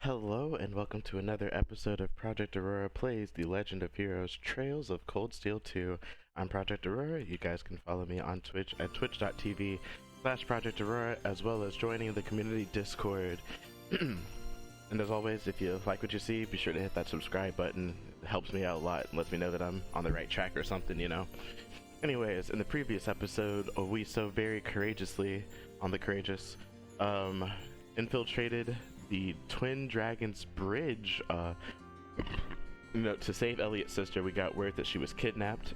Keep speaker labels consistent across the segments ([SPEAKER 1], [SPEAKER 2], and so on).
[SPEAKER 1] Hello and welcome to another episode of Project Aurora Plays The Legend of Heroes Trails of Cold Steel 2. I'm Project Aurora. You guys can follow me on Twitch at twitch.tv/Project Aurora, as well as joining the community Discord. And as always, if you like what you see, be sure to hit that subscribe button. It helps me out a lot and lets me know that I'm on the right track or something, you know. Anyways, in the previous episode, we so very courageously, on the courageous, infiltrated the Twin Dragons Bridge. To save Elliot's sister, we got word that she was kidnapped.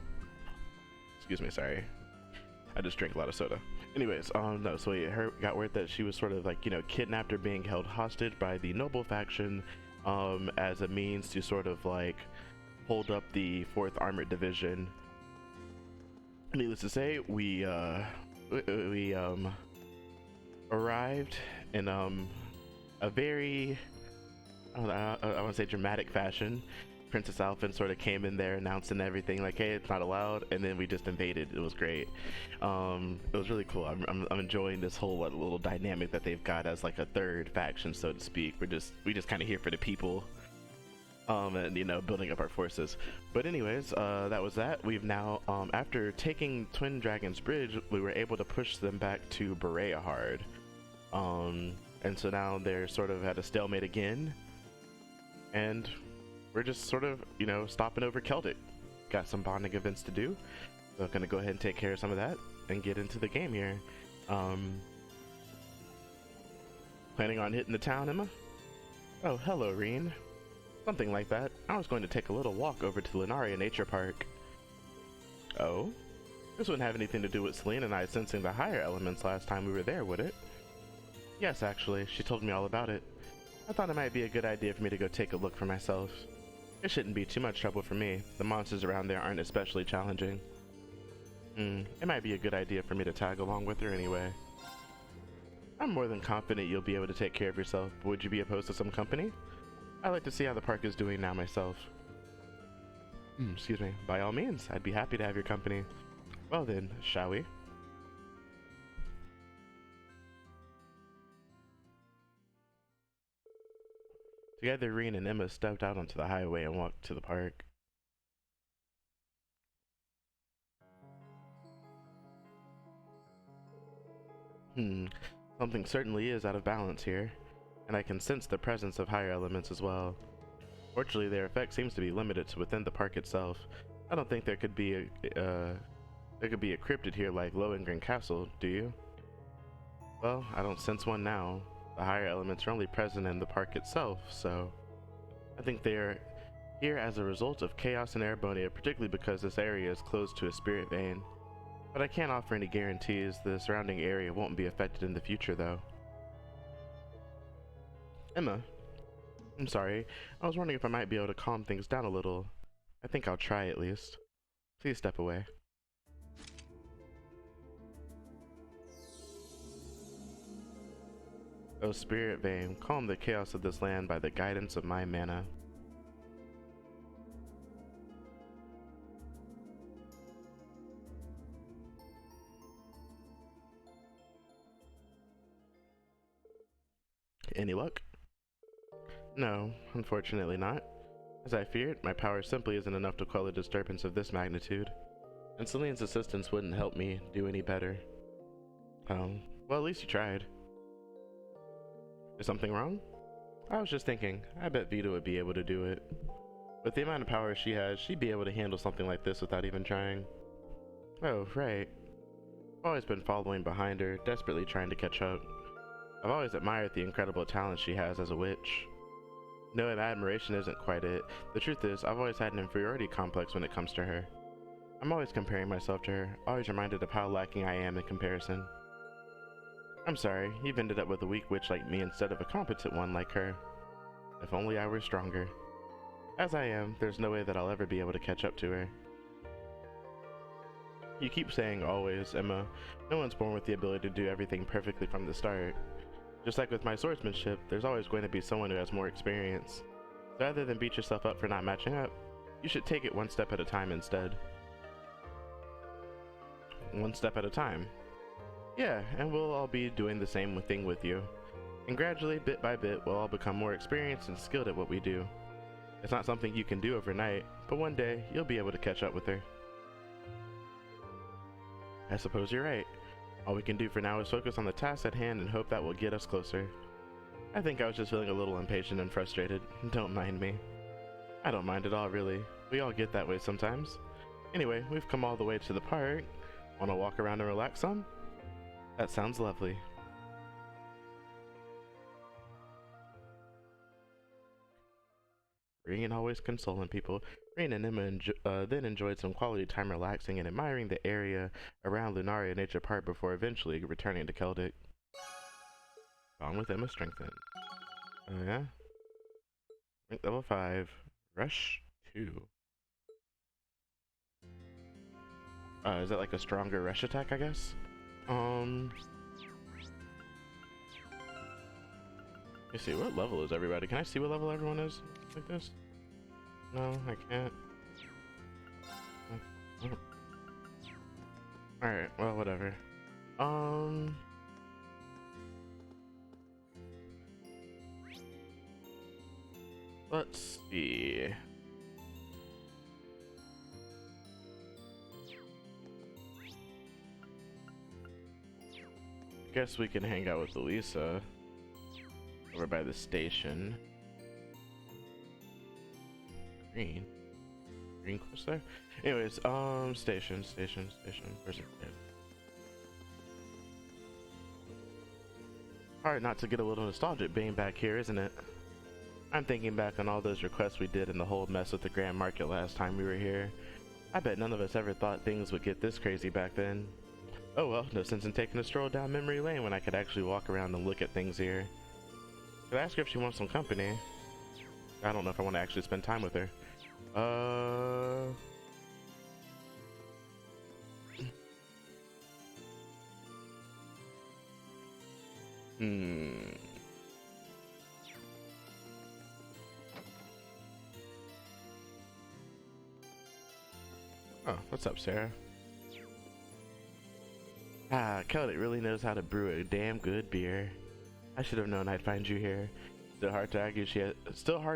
[SPEAKER 1] Excuse me, sorry. I just drank a lot of soda. Anyways, no, so we got word that she was sort of like, kidnapped or being held hostage by the Noble faction, as a means to sort of like hold up the 4th Armored Division. Needless to say, we arrived in a very, I want to say dramatic fashion. Princess Alphen sort of came in there, announced and everything, like, hey, it's not allowed, and then we just invaded. It was great. It was really cool. I'm enjoying this whole little dynamic that they've got as like a third faction, so to speak. We just kind of here for the people, and building up our forces. But anyways, that was that. We've now, after taking Twin Dragons Bridge, we were able to push them back to Bereahard. And so now they're sort of at a stalemate again, and we're just sort of, stopping over Celtic. Got some bonding events to do, so I'm gonna go ahead and take care of some of that and get into the game here. Planning on hitting the town, Emma? Oh, hello, Reen. Something like that. I was going to take a little walk over to Lunaria Nature Park. Oh? This wouldn't have anything to do with Celine and I sensing the higher elements last time we were there, would it? Yes, actually, she told me all about it. I thought it might be a good idea for me to go take a look for myself. It shouldn't be too much trouble for me. The monsters around there aren't especially challenging. It might be a good idea for me to tag along with her anyway. I'm more than confident you'll be able to take care of yourself, but would you be opposed to some company? I'd like to see how the park is doing now myself. Excuse me. By all means, I'd be happy to have your company. Well then, shall we? Together, Reen and Emma stepped out onto the highway and walked to the park. Something certainly is out of balance here, and I can sense the presence of higher elements as well. Fortunately, their effect seems to be limited to within the park itself. I don't think there could be a cryptid here like Lohengrin Castle, do you? Well, I don't sense one now. The higher elements are only present in the park itself, so I think they are here as a result of chaos in Erebonia, particularly because this area is closed to a spirit vein. But I can't offer any guarantees the surrounding area won't be affected in the future, though. Emma, I'm sorry. I was wondering if I might be able to calm things down a little. I think I'll try at least. Please step away. O Spirit Vein, calm the chaos of this land by the guidance of my mana. Any luck? No, unfortunately not. As I feared, my power simply isn't enough to quell a disturbance of this magnitude, and Celine's assistance wouldn't help me do any better. Well, at least you tried. Is something wrong? I was just thinking, I bet Vita would be able to do it. With the amount of power she has, she'd be able to handle something like this without even trying. Oh, right. I've always been following behind her, desperately trying to catch up. I've always admired the incredible talent she has as a witch. No, admiration isn't quite it. The truth is, I've always had an inferiority complex when it comes to her. I'm always comparing myself to her, always reminded of how lacking I am in comparison. I'm sorry, you've ended up with a weak witch like me instead of a competent one like her. If only I were stronger. As I am, there's no way that I'll ever be able to catch up to her. You keep saying always, Emma. No one's born with the ability to do everything perfectly from the start. Just like with my swordsmanship, there's always going to be someone who has more experience. So rather than beat yourself up for not matching up, you should take it one step at a time instead. One step at a time. Yeah, and we'll all be doing the same thing with you. And gradually, bit by bit, we'll all become more experienced and skilled at what we do. It's not something you can do overnight, but one day, you'll be able to catch up with her. I suppose you're right. All we can do for now is focus on the task at hand and hope that will get us closer. I think I was just feeling a little impatient and frustrated. Don't mind me. I don't mind at all, really. We all get that way sometimes. Anyway, we've come all the way to the park. Want to walk around and relax some? That sounds lovely. Rin always consoling people. Rin and Emma then enjoyed some quality time relaxing and admiring the area around Lunaria Nature Park before eventually returning to Keldic. On with Emma strengthened. Oh yeah? Rank level 5. Rush 2. Is that like a stronger rush attack, I guess? Let's see, what level is everybody? Can I see what level everyone is like this? No, I can't. Alright, well, whatever. Let's see. Guess we can hang out with Elisa over by the station. Green Corsair? Anyways, station. Where's it? Hard not to get a little nostalgic being back here, isn't it? I'm thinking back on all those requests we did and the whole mess with the Grand Market last time we were here. I bet none of us ever thought things would get this crazy back then. Oh well, no sense in taking a stroll down memory lane when I could actually walk around and look at things here. Could I ask her if she wants some company? I don't know if I want to actually spend time with her. Oh, what's up, Sarah? Ah, Keldic really knows how to brew a damn good beer. I should have known I'd find you here. Still hard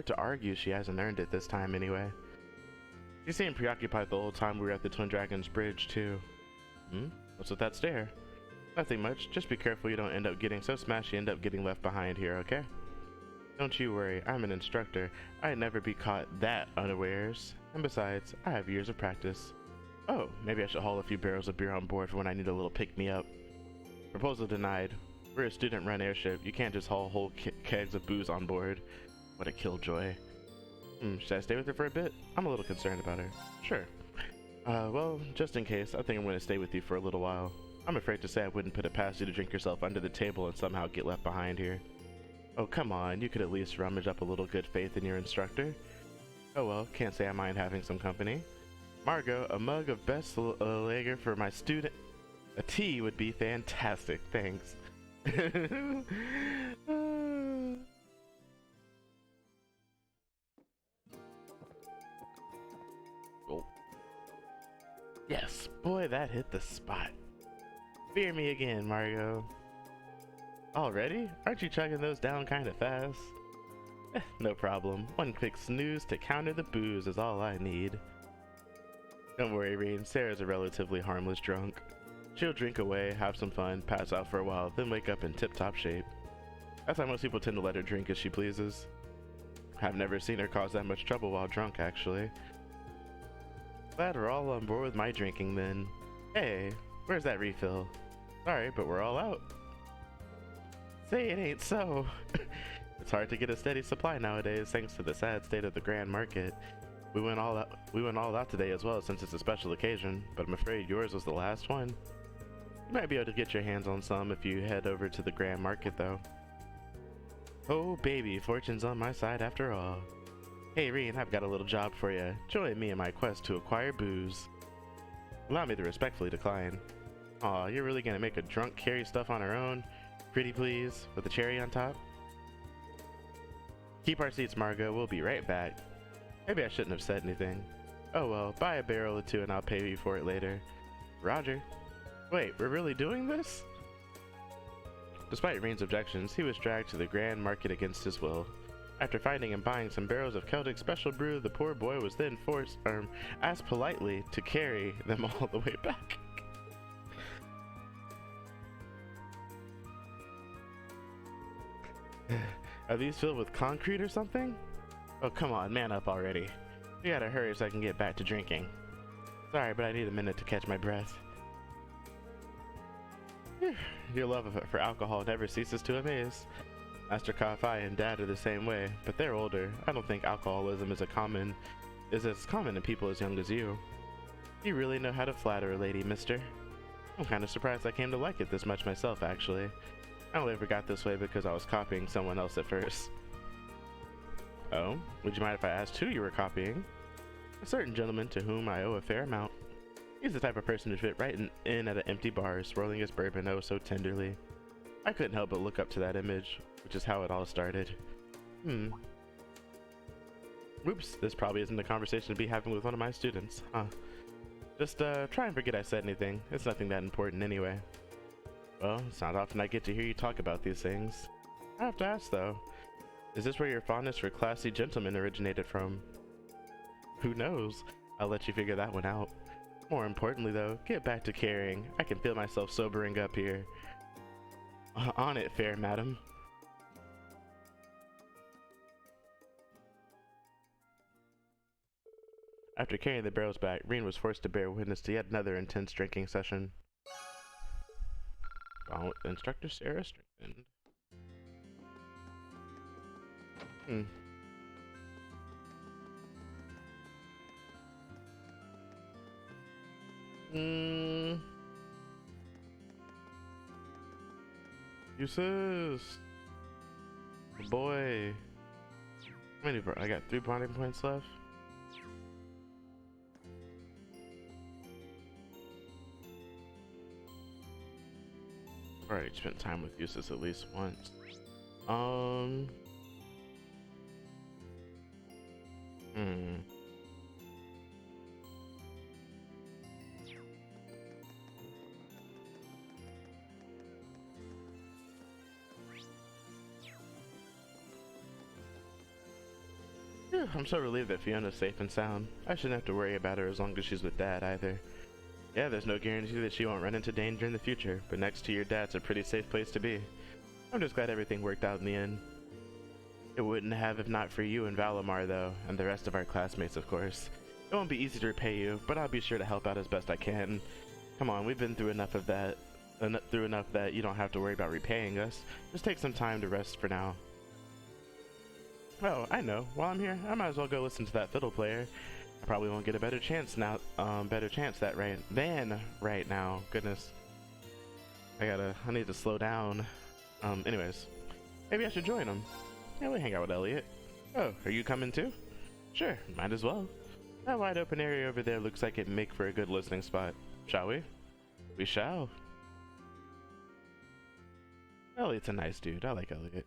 [SPEAKER 1] to argue she hasn't earned it this time anyway. She seemed preoccupied the whole time we were at the Twin Dragons Bridge too. What's with that stare? Nothing much. Just be careful you don't end up getting so smashed you end up getting left behind here, okay? Don't you worry, I'm an instructor. I'd never be caught that unawares. And besides, I have years of practice. Oh, maybe I should haul a few barrels of beer on board for when I need a little pick-me-up. Proposal denied. We're a student-run airship. You can't just haul whole kegs of booze on board. What a killjoy. Should I stay with her for a bit? I'm a little concerned about her. Sure. Well, just in case, I think I'm going to stay with you for a little while. I'm afraid to say I wouldn't put it past you to drink yourself under the table and somehow get left behind here. Oh, come on. You could at least rummage up a little good faith in your instructor. Oh well, can't say I mind having some company. Margot, a mug of best lager for my student. A tea would be fantastic, thanks. Oh. Yes, boy, that hit the spot. Fear me again, Margot. Already? Aren't you chugging those down kind of fast? No problem. One quick snooze to counter the booze is all I need. Don't worry, Rin. Sarah's a relatively harmless drunk. She'll drink away, have some fun, pass out for a while, then wake up in tip-top shape. That's how most people tend to let her drink as she pleases. I've never seen her cause that much trouble while drunk, actually. Glad we're all on board with my drinking then. Hey, where's that refill? Sorry, but we're all out. Say it ain't so. It's hard to get a steady supply nowadays thanks to the sad state of the Grand Market. We went all out today as well since it's a special occasion, but I'm afraid yours was the last one. You might be able to get your hands on some if you head over to the Grand Market though. Oh baby, fortune's on my side after all. Hey Rin, I've got a little job for you. Join me in my quest to acquire booze. Allow me to respectfully decline. Aw, you're really gonna make a drunk carry stuff on her own? Pretty please, with a cherry on top? Keep our seats, Margot. We'll be right back. Maybe I shouldn't have said anything. Oh well, buy a barrel or two and I'll pay you for it later. Roger. Wait, we're really doing this? Despite Reen's objections, he was dragged to the Grand Market against his will. After finding and buying some barrels of Celtic Special Brew, the poor boy was then asked politely to carry them all the way back. Are these filled with concrete or something? Oh, come on, man up already. We gotta hurry so I can get back to drinking. Sorry, but I need a minute to catch my breath. Your love for alcohol never ceases to amaze. Master Ka-Fai and Dad are the same way, but they're older. I don't think alcoholism is as common in people as young as you. You really know how to flatter a lady, mister. I'm kind of surprised I came to like it this much myself, actually. I only ever got this way because I was copying someone else at first. Oh, would you mind if I asked who you were copying? A certain gentleman to whom I owe a fair amount. He's the type of person to fit right in at an empty bar, swirling his bourbon oh so tenderly. I couldn't help but look up to that image, which is how it all started. Oops, this probably isn't the conversation to be having with one of my students, huh? Just try and forget I said anything. It's nothing that important anyway. Well, it's not often I get to hear you talk about these things. I have to ask though, is this where your fondness for classy gentlemen originated from? Who knows? I'll let you figure that one out. More importantly though, get back to carrying. I can feel myself sobering up here. On it, fair madam. After carrying the barrels back, Reen was forced to bear witness to yet another intense drinking session. Instructor Sarah Strickland. Uses. Boy. How many? I got 3 bonding points left. Already spent time with Eustace at least once. I'm so relieved that Fiona's safe and sound. I shouldn't have to worry about her as long as she's with Dad either. Yeah, there's no guarantee that she won't run into danger in the future, but next to your dad's a pretty safe place to be. I'm just glad everything worked out in the end. It wouldn't have if not for you and Valimar though, and the rest of our classmates of course. It won't be easy to repay you, but I'll be sure to help out as best I can. Come on, we've been through enough of that, that you don't have to worry about repaying us. Just take some time to rest for now. Oh, I know. While I'm here, I might as well go listen to that fiddle player. I probably won't get a better chance now. Right now. Goodness. I need to slow down. Anyways, maybe I should join him. Yeah, we hang out with Elliot. Oh, are you coming too? Sure, might as well. That wide open area over there looks like it'd make for a good listening spot. Shall we? We shall. Elliot's a nice dude. I like Elliot.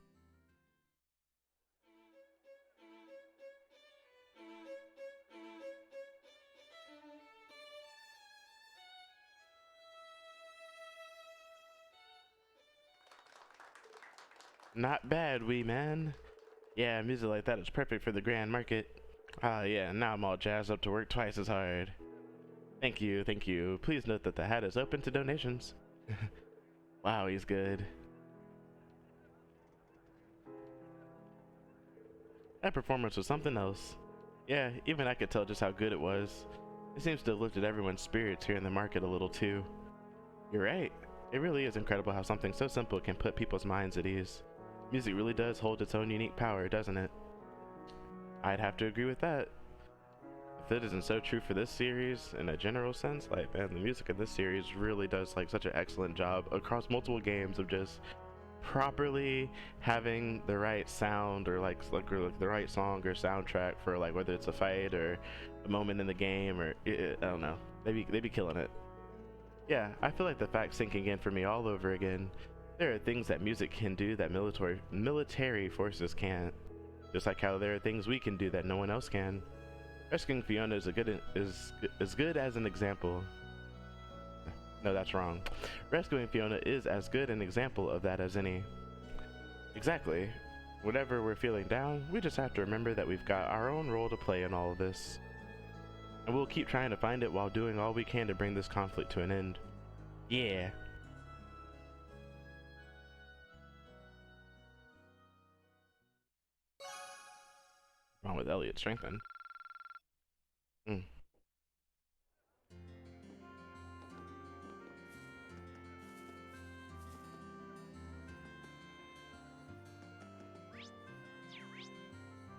[SPEAKER 1] Not bad, wee man. Yeah, music like that is perfect for the Grand Market. Ah, yeah, now I'm all jazzed up to work twice as hard. Thank you, thank you. Please note that the hat is open to donations. Wow, he's good. That performance was something else. Yeah, even I could tell just how good it was. It seems to have lifted everyone's spirits here in the market a little too. You're right. It really is incredible how something so simple can put people's minds at ease. Music really does hold its own unique power, doesn't it? I'd have to agree with that. If it isn't so true for this series in a general sense, like man, the music of this series really does like such an excellent job across multiple games of just properly having the right sound or like the right song or soundtrack for like whether it's a fight or a moment in the game or I don't know. They be killing it. Yeah, I feel like the facts sinking in for me all over again. There are things that music can do that military forces can't. Just like how there are things we can do that no one else can. Rescuing Fiona is as good as an example. No, that's wrong. Rescuing Fiona is as good an example of that as any. Exactly. Whenever we're feeling down, we just have to remember that we've got our own role to play in all of this. And we'll keep trying to find it while doing all we can to bring this conflict to an end. Yeah. Wrong with Elliot strengthen.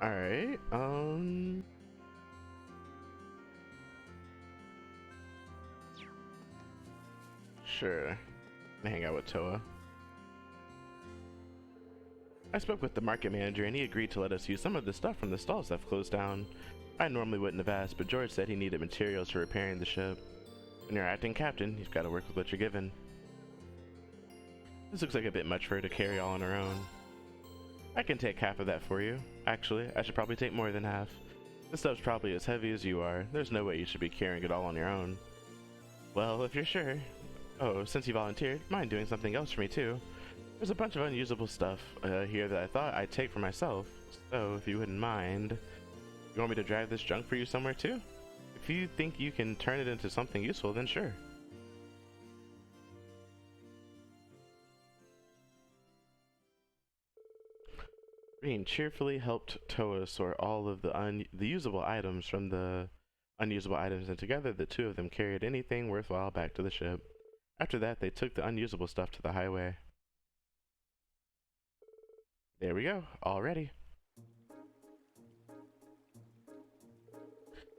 [SPEAKER 1] Alright, sure. Hang out with Toa. I spoke with the market manager and he agreed to let us use some of the stuff from the stalls that have closed down. I normally wouldn't have asked, but George said he needed materials for repairing the ship. When you're acting captain, you've got to work with what you're given. This looks like a bit much for her to carry all on her own. I can take half of that for you. Actually, I should probably take more than half. This stuff's probably as heavy as you are. There's no way you should be carrying it all on your own. Well, if you're sure. Oh, since you volunteered, mind doing something else for me too? There's a bunch of unusable stuff here that I thought I'd take for myself. So, if you wouldn't mind, you want me to drive this junk for you somewhere too? If you think you can turn it into something useful, then sure. Green cheerfully helped Toa sort all of the usable items from the unusable items, and together the two of them carried anything worthwhile back to the ship. After that, they took the unusable stuff to the highway. There we go, all ready.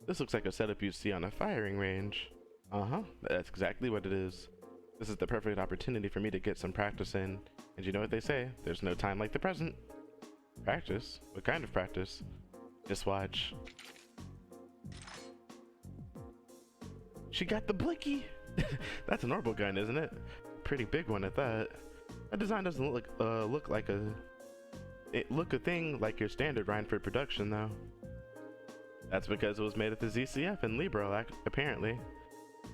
[SPEAKER 1] This looks like a setup you'd see on a firing range. Uh-huh, that's exactly what it is. This is the perfect opportunity for me to get some practice in. And you know what they say, there's no time like the present. Practice? What kind of practice? Just watch. She got the blicky! That's an orbital gun, isn't it? Pretty big one at that. That design doesn't look a thing like your standard Reinford production, though. That's because it was made at the ZCF in Libro, apparently.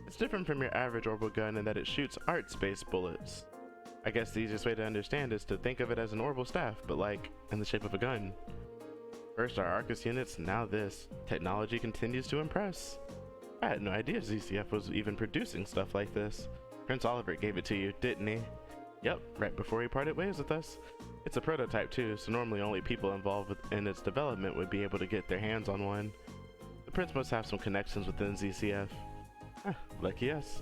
[SPEAKER 1] It's different from your average orbital gun in that it shoots art-based bullets. I guess the easiest way to understand is to think of it as an orbital staff, but like, in the shape of a gun. First our Arcus units, now this. Technology continues to impress. I had no idea ZCF was even producing stuff like this. Prince Oliver gave it to you, didn't he? Yep, right before he parted ways with us. It's a prototype too, so normally only people involved in its development would be able to get their hands on one. The Prince must have some connections within ZCF. Huh, lucky us.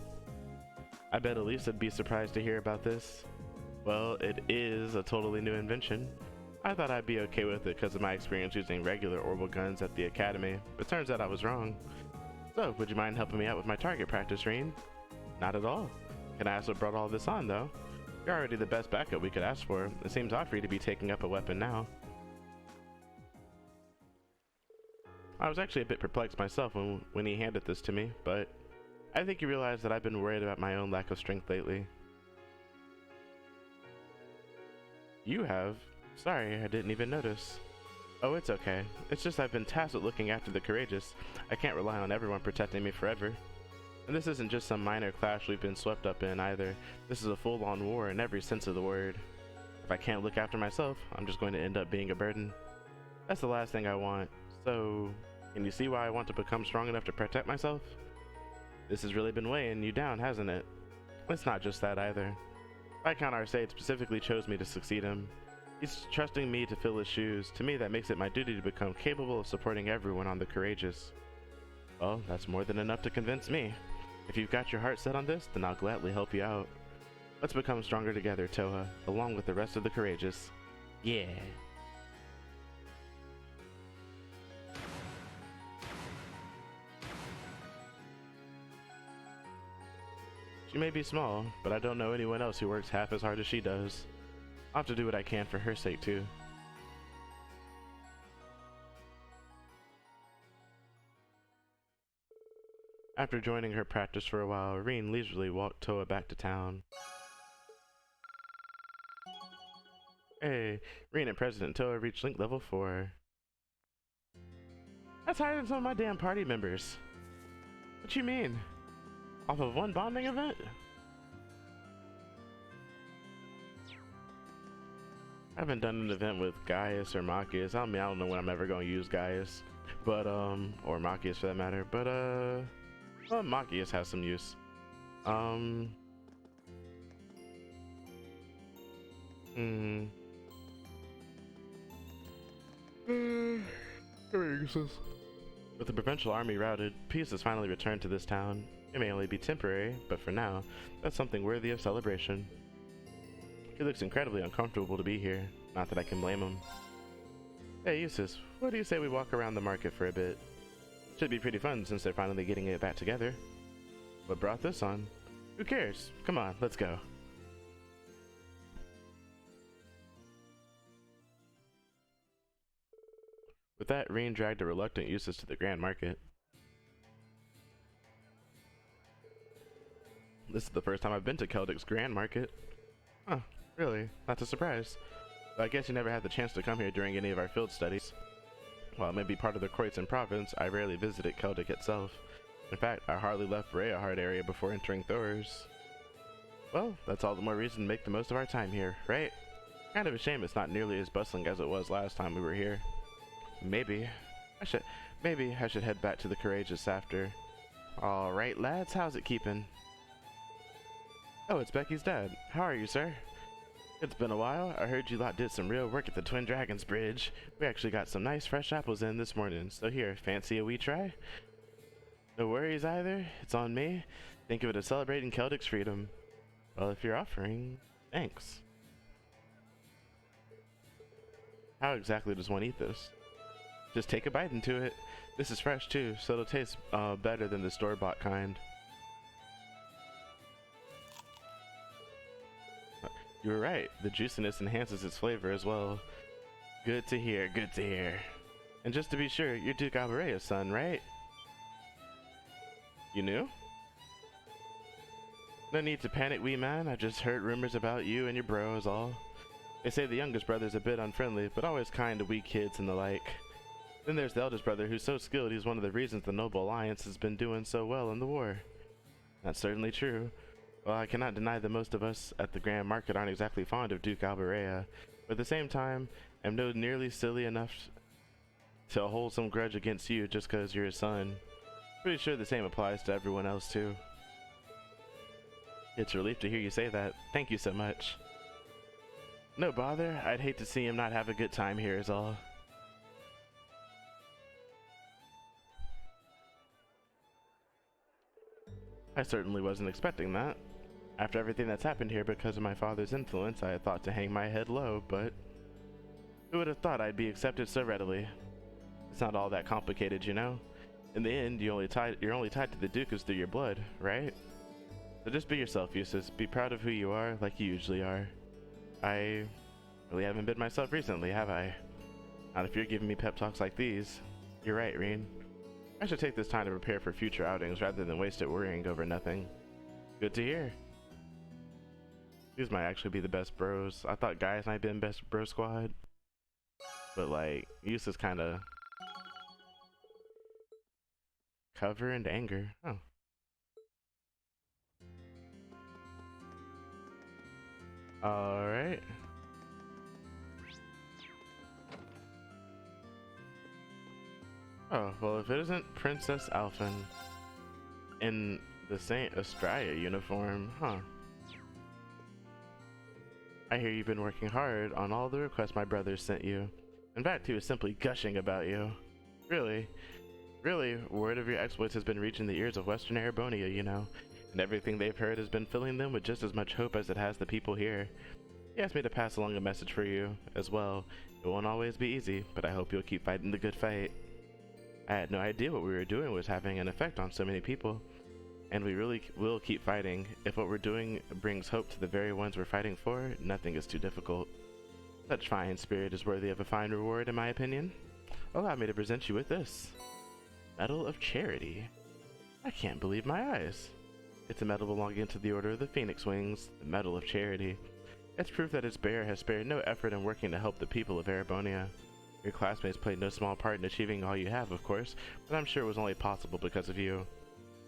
[SPEAKER 1] I bet Elise would be surprised to hear about this. Well, it is a totally new invention. I thought I'd be okay with it because of my experience using regular orbital guns at the academy, but turns out I was wrong. So, would you mind helping me out with my target practice, Reen? Not at all. Can I ask what brought all this on, though? You're already the best backup we could ask for. It seems odd for you to be taking up a weapon now. I was actually a bit perplexed myself when he handed this to me, but I think he realized that I've been worried about my own lack of strength lately. You have? Sorry, I didn't even notice. Oh, it's okay. It's just I've been tasked with looking after the courageous. I can't rely on everyone protecting me forever. And this isn't just some minor clash we've been swept up in either. This is a full-on war in every sense of the word. If I can't look after myself, I'm just going to end up being a burden. That's the last thing I want. So, can you see why I want to become strong enough to protect myself? This has really been weighing you down, hasn't it? It's not just that either. Viscount Arcade specifically chose me to succeed him. He's trusting me to fill his shoes. To me, that makes it my duty to become capable of supporting everyone on the Courageous. Well, that's more than enough to convince me. If you've got your heart set on this, then I'll gladly help you out. Let's become stronger together, Toa, along with the rest of the Courageous. Yeah. She may be small, but I don't know anyone else who works half as hard as she does. I'll have to do what I can for her sake, too. After joining her practice for a while, Reen leisurely walked Toa back to town. Hey, Reen and President Toa reached Link level 4. That's higher than some of my damn party members. What you mean? Off of one bonding event? I haven't done an event with Gaius or Machias. I mean, I don't know when I'm ever going to use Gaius, but or Machias for that matter. But well, Machias has some use. Hmm. With the provincial army routed, peace has finally returned to this town. It may only be temporary, but for now, that's something worthy of celebration. He looks incredibly uncomfortable to be here. Not that I can blame him. Hey Eustace, what do you say we walk around the market for a bit? Should be pretty fun since they're finally getting it back together. What brought this on? Who cares? Come on, let's go. With that, Reen dragged a reluctant Eustace to the Grand Market. This is the first time I've been to Keldrick's Grand Market. Huh, really? That's a surprise. But I guess you never had the chance to come here during any of our field studies. While it may be part of the Kreutzen province, I rarely visited Keldrick itself. In fact, I hardly left Reyahart area before entering Thors. Well, that's all the more reason to make the most of our time here, right? Kind of a shame it's not nearly as bustling as it was last time we were here. Maybe I should head back to the Courageous after. Alright lads, how's it keeping? Oh, it's Becky's dad. How are you, sir? It's been a while. I heard you lot did some real work at the Twin Dragons Bridge. We actually got some nice fresh apples in this morning, so here, fancy a wee try? No worries either, it's on me. Think of it as celebrating Keldrick's freedom. Well, if you're offering, thanks. How exactly does one eat this? Just take a bite into it. This is fresh too, so it'll taste better than the store-bought kind. You were right, the juiciness enhances its flavor as well. Good to hear, good to hear. And just to be sure, you're Duke Alberea's son, right? You knew? No need to panic, wee man. I just heard rumors about you and your bro is all. They say the youngest brother's a bit unfriendly, but always kind to weak kids and the like. Then there's the eldest brother who's so skilled he's one of the reasons the Noble Alliance has been doing so well in the war. That's certainly true. Well, I cannot deny that most of us at the Grand Market aren't exactly fond of Duke Alberea, but at the same time, I'm no nearly silly enough to hold some grudge against you just because you're his son. Pretty sure the same applies to everyone else too. It's a relief to hear you say that. Thank you so much. No bother, I'd hate to see him not have a good time here is all. I certainly wasn't expecting that. After everything that's happened here because of my father's influence, I had thought to hang my head low, but who would have thought I'd be accepted so readily? It's not all that complicated, you know? In the end, you're only tied to the Dukas through your blood, right? So just be yourself, Eustace. Be proud of who you are, like you usually are. I really haven't been myself recently, have I? Not if you're giving me pep talks like these. You're right, Reen. I should take this time to prepare for future outings rather than waste it worrying over nothing. Good to hear. These might actually be the best bros. I thought Gaius might be in best bro squad. But like, Eustace kinda cover and anger. Oh. Alright. Oh, well, if it isn't Princess Alphen in the Saint Estrella uniform, huh? I hear you've been working hard on all the requests my brother sent you. In fact, he was simply gushing about you. Really, word of your exploits has been reaching the ears of Western Erebonia, you know, and everything they've heard has been filling them with just as much hope as it has the people here. He asked me to pass along a message for you, as well. It won't always be easy, but I hope you'll keep fighting the good fight. I had no idea what we were doing was having an effect on so many people. And we really will keep fighting. If what we're doing brings hope to the very ones we're fighting for, nothing is too difficult. Such fine spirit is worthy of a fine reward, in my opinion. Allow me to present you with this. Medal of Charity. I can't believe my eyes. It's a medal belonging to the Order of the Phoenix Wings, the Medal of Charity. It's proof that its bearer has spared no effort in working to help the people of Erebonia. Your classmates played no small part in achieving all you have, of course, but I'm sure it was only possible because of you.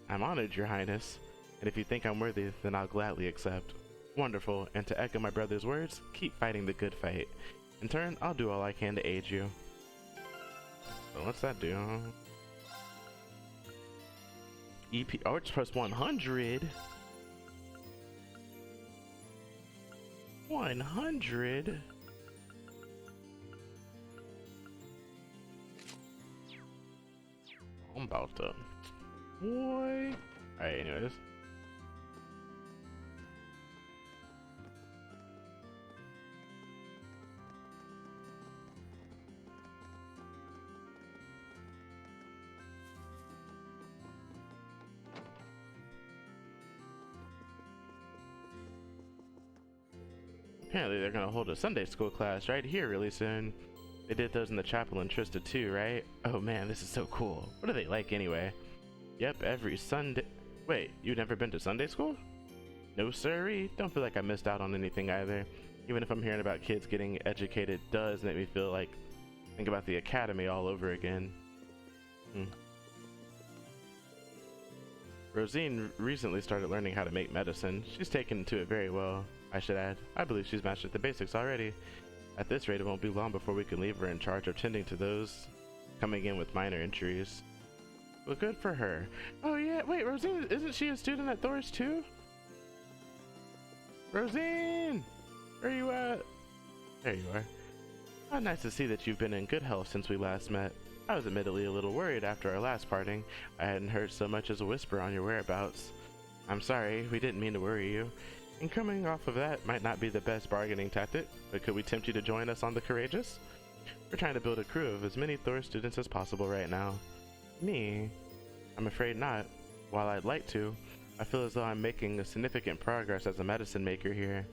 [SPEAKER 1] I'm honored, Your Highness, and if you think I'm worthy, then I'll gladly accept. Wonderful, and to echo my brother's words, keep fighting the good fight. In turn, I'll do all I can to aid you. So what's that do? EP, oh, it's plus 100. 100? I'm about to... Boy. Alright, anyways. Apparently they're gonna hold a Sunday school class right here really soon. They did those in the chapel in Trista too, right? Oh man, this is so cool. What are they like anyway? Yep, every Sunday. Wait, you've never been to Sunday school? No sirree. Don't feel like I missed out on anything either. Even if I'm hearing about kids getting educated, does make me feel like think about the academy all over again. Rosine recently started learning how to make medicine. She's taken to it very well, I should add. I believe she's mastered the basics already. At this rate, it won't be long before we can leave her in charge of tending to those coming in with minor injuries. Well, good for her. Oh yeah, wait, Rosine, isn't she a student at Thors too? Rosine! Where are you at? There you are. How nice to see that you've been in good health since we last met. I was admittedly a little worried after our last parting. I hadn't heard so much as a whisper on your whereabouts. I'm sorry, we didn't mean to worry you. And coming off of that might not be the best bargaining tactic, but could we tempt you to join us on the Courageous? We're trying to build a crew of as many Thor students as possible right now. Me? I'm afraid not. While I'd like to, I feel as though I'm making a significant progress as a medicine maker here.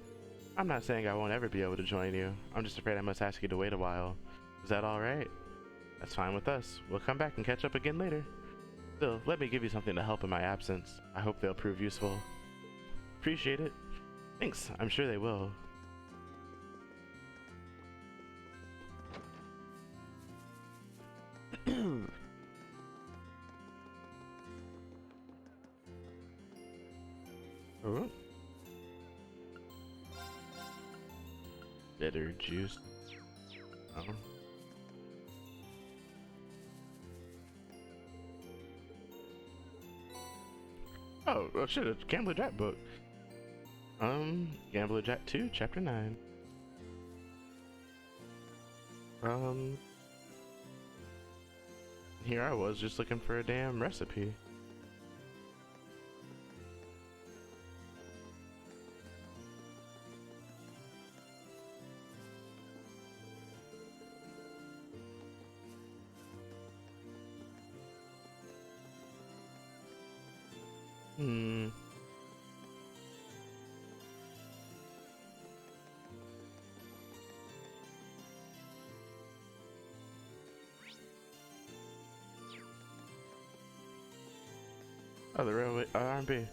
[SPEAKER 1] I'm not saying I won't ever be able to join you. I'm just afraid I must ask you to wait a while. Is that alright? That's fine with us. We'll come back and catch up again later. Still, let me give you something to help in my absence. I hope they'll prove useful. Appreciate it. Thanks, I'm sure they will. Oh. Bitter juice. Oh. Oh shit, it's Gambler Jack book. Gambler Jack 2, Chapter 9. Here I was just looking for a damn recipe. Oh, the railway RMB.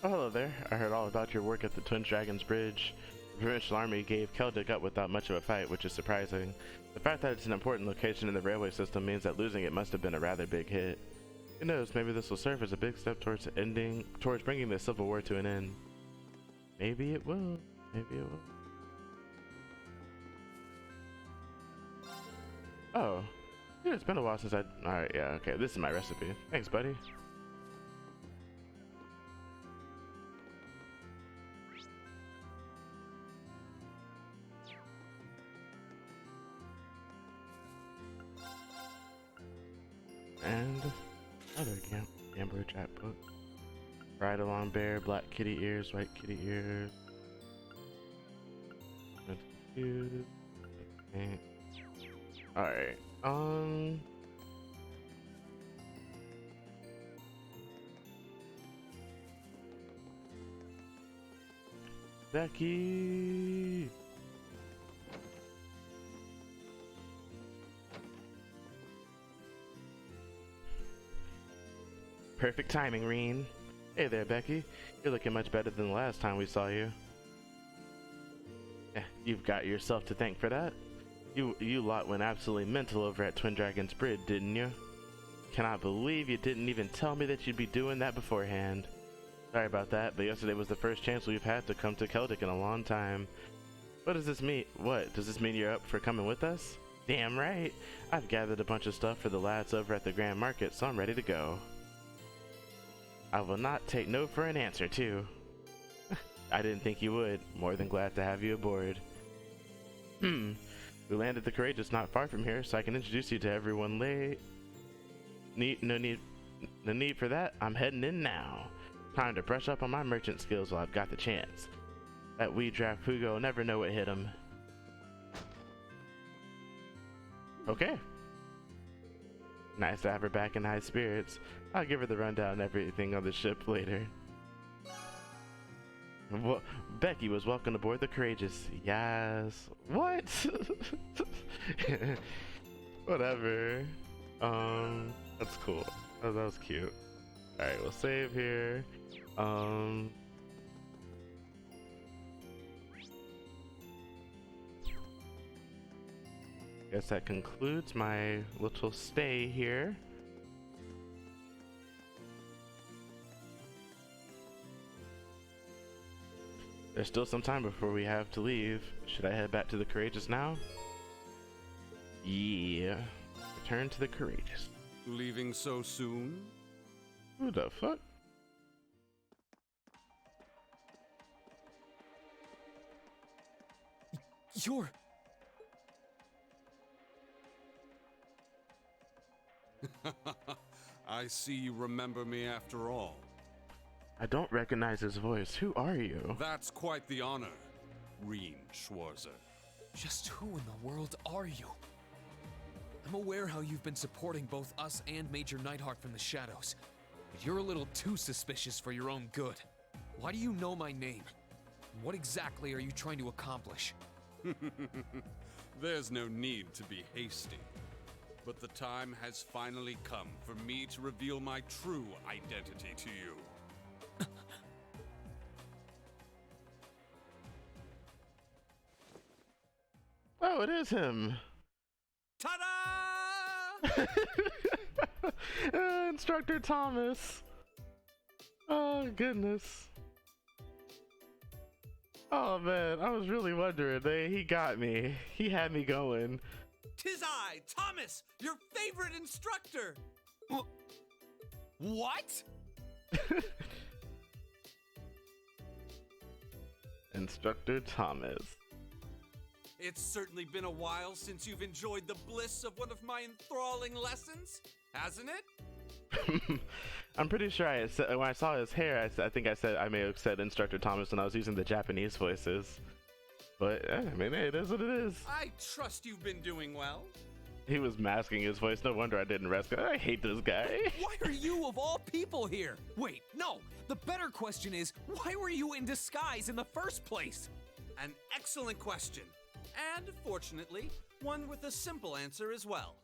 [SPEAKER 1] Oh, hello there. I heard all about your work at the Twin Dragons Bridge. The provincial army gave Keldric up without much of a fight, which is surprising. The fact that it's an important location in the railway system means that losing it must have been a rather big hit. Who knows, maybe this will serve as a big step towards bringing the Civil War to an end. Maybe it will. Maybe it will. Oh. Yeah, it's been a while since Alright, yeah, okay. This is my recipe. Thanks, buddy. And other Gambler Jack book. Ride along bear, black kitty ears, white kitty ears. Okay. Alright. Becky. Perfect timing, Reen. Hey there, Becky. You're looking much better than the last time we saw you. Yeah, you've got yourself to thank for that. You lot went absolutely mental over at Twin Dragons Bridge, didn't you? Cannot believe you didn't even tell me that you'd be doing that beforehand. Sorry about that, but yesterday was the first chance we've had to come to Celtic in a long time. What does this mean? What? Does this mean you're up for coming with us? Damn right! I've gathered a bunch of stuff for the lads over at the Grand Market, so I'm ready to go. I will not take no for an answer, too. I didn't think you would. More than glad to have you aboard. We landed the Courageous not far from here, so I can introduce you to everyone late. No need for that. I'm heading in now. Time to brush up on my merchant skills while I've got the chance. That wee draft Hugo will never know what hit him. Okay. Nice to have her back in high spirits. I'll give her the rundown and everything on the ship later. Well, Becky was welcomed aboard the Courageous. Yes. What? Whatever. That's cool. Oh, that was cute. Alright, we'll save here. Guess that concludes my little stay here. There's still some time before we have to leave. Should I head back to the Courageous now? Yeah. Return to the Courageous.
[SPEAKER 2] Leaving so soon?
[SPEAKER 1] Who the fuck?
[SPEAKER 2] You're... I see you remember me after all.
[SPEAKER 1] I don't recognize his voice. Who are you?
[SPEAKER 2] That's quite the honor, Rean Schwarzer.
[SPEAKER 3] Just who in the world are you? I'm aware how you've been supporting both us and Major Nighthawk from the shadows, but you're a little too suspicious for your own good. Why do you know my name? What exactly are you trying to accomplish?
[SPEAKER 2] There's no need to be hasty, but the time has finally come for me to reveal my true identity to you.
[SPEAKER 1] Oh, it is him.
[SPEAKER 2] Ta-da!
[SPEAKER 1] Instructor Thomas. Oh, goodness. Oh, man. I was really wondering. He got me. He had me going.
[SPEAKER 4] 'Tis I, Thomas, your favorite instructor.
[SPEAKER 3] What?
[SPEAKER 1] Instructor Thomas.
[SPEAKER 4] It's certainly been a while since you've enjoyed the bliss of one of my enthralling lessons, hasn't it?
[SPEAKER 1] I'm pretty sure I said, when I saw his hair, I may have said Instructor Thomas when I was using the Japanese voices. But, I mean, hey, it is what it is.
[SPEAKER 4] I trust you've been doing well.
[SPEAKER 1] He was masking his voice. No wonder I didn't rescue. I hate this guy.
[SPEAKER 3] Why are you of all people here? Wait, no. The better question is, why were you in disguise in the first place?
[SPEAKER 4] An excellent question. And fortunately, one with a simple answer as well.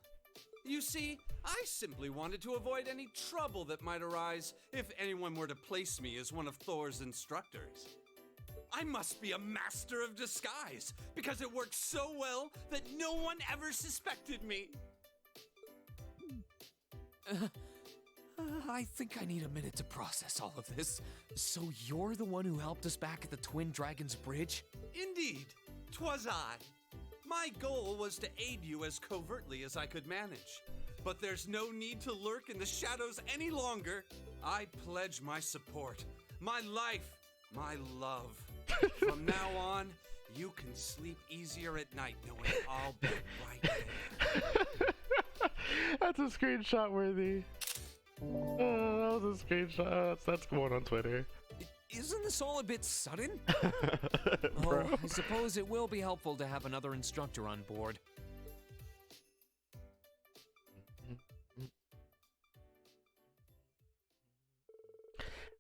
[SPEAKER 4] You see, I simply wanted to avoid any trouble that might arise if anyone were to place me as one of Thor's instructors. I must be a master of disguise, because it works so well that no one ever suspected me.
[SPEAKER 3] I think I need a minute to process all of this. So you're the one who helped us back at the Twin Dragons Bridge?
[SPEAKER 4] Indeed, 'twas I. My goal was to aid you as covertly as I could manage. But there's no need to lurk in the shadows any longer. I pledge my support, my life, my love. From now on, you can sleep easier at night knowing I'll be right there.
[SPEAKER 1] That's a screenshot worthy. Oh, that was a screenshot. That's going on Twitter.
[SPEAKER 3] Isn't this all a bit sudden?
[SPEAKER 1] Bro.
[SPEAKER 3] Oh, I suppose it will be helpful to have another instructor on board.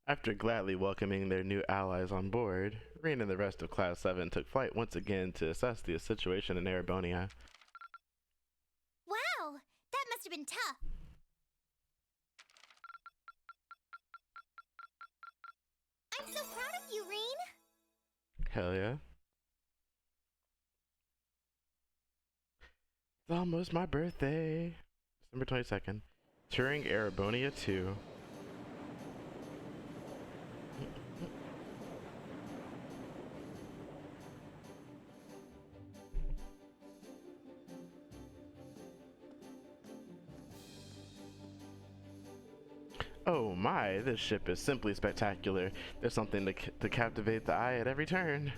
[SPEAKER 1] After gladly welcoming their new allies on board, Rean and the rest of Class 7 took flight once again to assess the situation in Erebonia.
[SPEAKER 5] Wow, that must have been tough. I'm so proud of you, Rean.
[SPEAKER 1] Hell yeah. It's almost my birthday. December 22nd. Touring Erebonia 2. Oh my, this ship is simply spectacular. There's something to captivate the eye at every turn.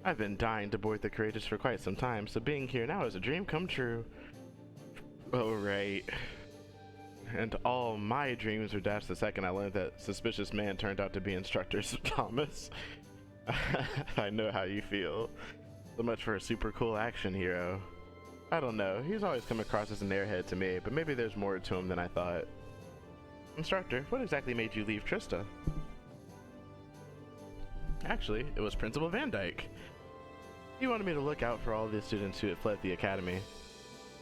[SPEAKER 1] I've been dying to board the Courageous for quite some time, so being here now is a dream come true. Oh, right. And all my dreams were dashed the second I learned that suspicious man turned out to be Instructor Thomas. I know how you feel. So much for a super cool action hero. I don't know, he's always come across as an airhead to me, but maybe there's more to him than I thought. Instructor, what exactly made you leave Trista? Actually, it was Principal Van Dyke. He wanted me to look out for all the students who had fled the academy.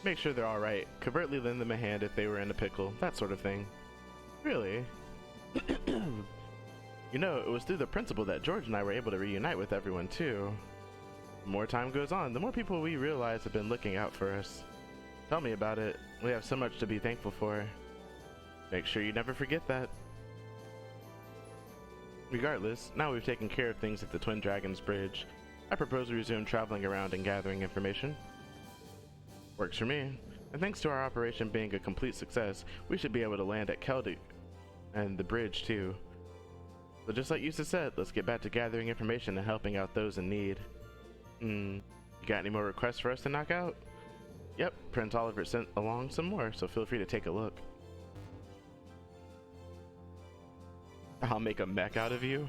[SPEAKER 1] Make sure they're alright, covertly lend them a hand if they were in a pickle, that sort of thing. Really? You know, it was through the principal that George and I were able to reunite with everyone too. The more time goes on, the more people we realize have been looking out for us. Tell me about it. We have so much to be thankful for. Make sure you never forget that. Regardless, now we've taken care of things at the Twin Dragons Bridge. I propose we resume traveling around and gathering information. Works for me. And thanks to our operation being a complete success, we should be able to land at Keldic and the bridge too. So just like Yusa said, let's get back to gathering information and helping out those in need. You got any more requests for us to knock out? Yep, Prince Oliver sent along some more, so feel free to take a look. I'll make a mech out of you.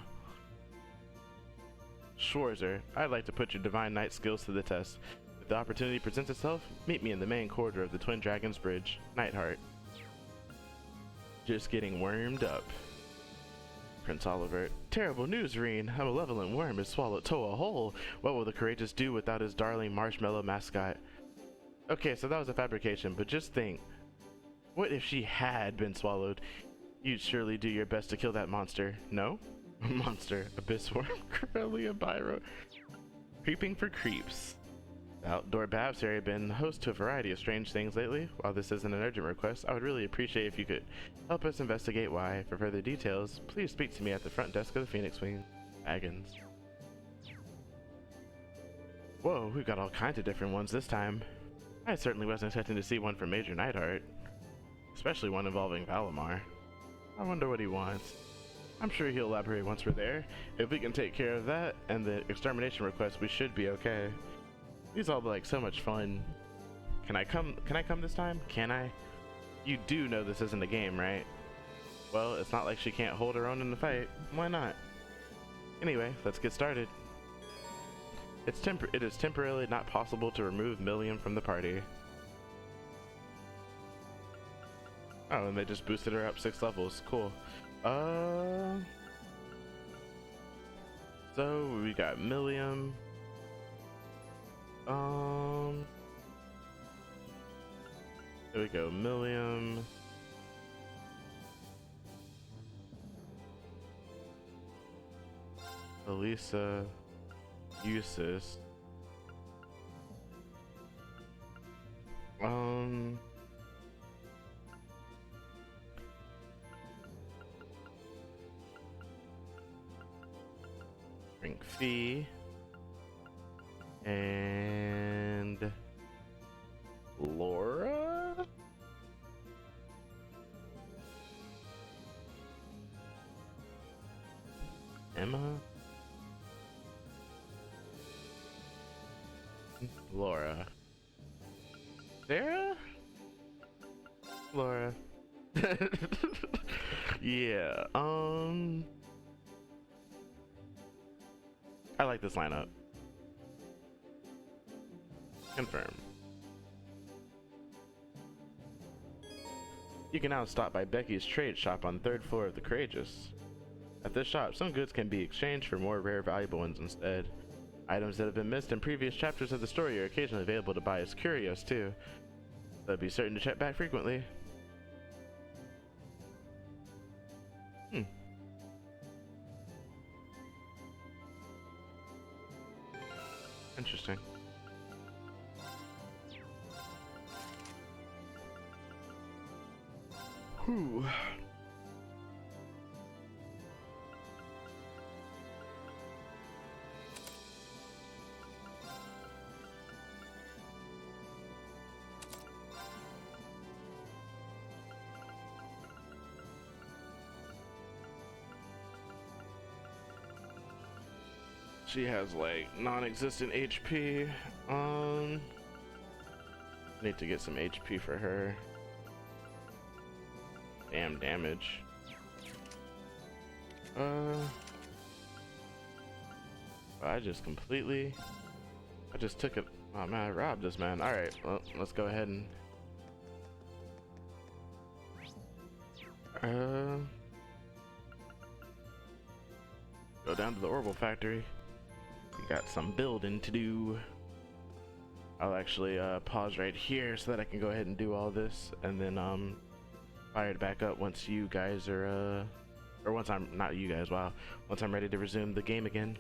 [SPEAKER 1] Schwarzer, I'd like to put your Divine Knight skills to the test. If the opportunity presents itself, meet me in the main corridor of the Twin Dragons Bridge, Nightheart. Just getting wormed up. Prince Oliver, terrible news, Reen. A malevolent worm has swallowed Toa whole. What will the Courageous do without his darling marshmallow mascot? Okay, so that was a fabrication, but just think. What if she had been swallowed? You'd surely do your best to kill that monster, no? Monster, Abyss Worm, Corellia Byro. Creeping for creeps. The outdoor Babs area has been host to a variety of strange things lately. While this isn't an urgent request, I would really appreciate if you could help us investigate why. For further details, please speak to me at the front desk of the Phoenix Wing. Agons. Whoa, we've got all kinds of different ones this time. I certainly wasn't expecting to see one from Major Nightheart. Especially one involving Valimar. I wonder what he wants. I'm sure he'll elaborate once we're there. If we can take care of that and the extermination request, we should be okay. These all look like so much fun. Can I come this time? Can I? You do know this isn't a game, right? Well, it's not like she can't hold her own in the fight. Why not? Anyway, let's get started. It is temporarily not possible to remove Milliam from the party. Oh, and they just boosted her up 6 levels. Cool. So we got Milliam. There we go, Milliam. Elisa. Eustace. Bring Fee. And Laura? Emma? Laura. Sarah? Laura. Yeah, I like this lineup. Confirm. You can now stop by Becky's trade shop on the 3rd floor of the Courageous. At this shop, some goods can be exchanged for more rare valuable ones instead. Items that have been missed in previous chapters of the story are occasionally available to buy as curios too. So be certain to check back frequently. Interesting. Whew. She has like non-existent HP. Need to get some HP for her. Damn damage. I just took it. Oh man, I robbed this man. All right, well, let's go ahead and go down to the Orbital Factory. We got some building to do. I'll actually pause right here so that I can go ahead and do all this, and then fire it back up once you guys are or once I'm not you guys, wow, once I'm ready to resume the game again.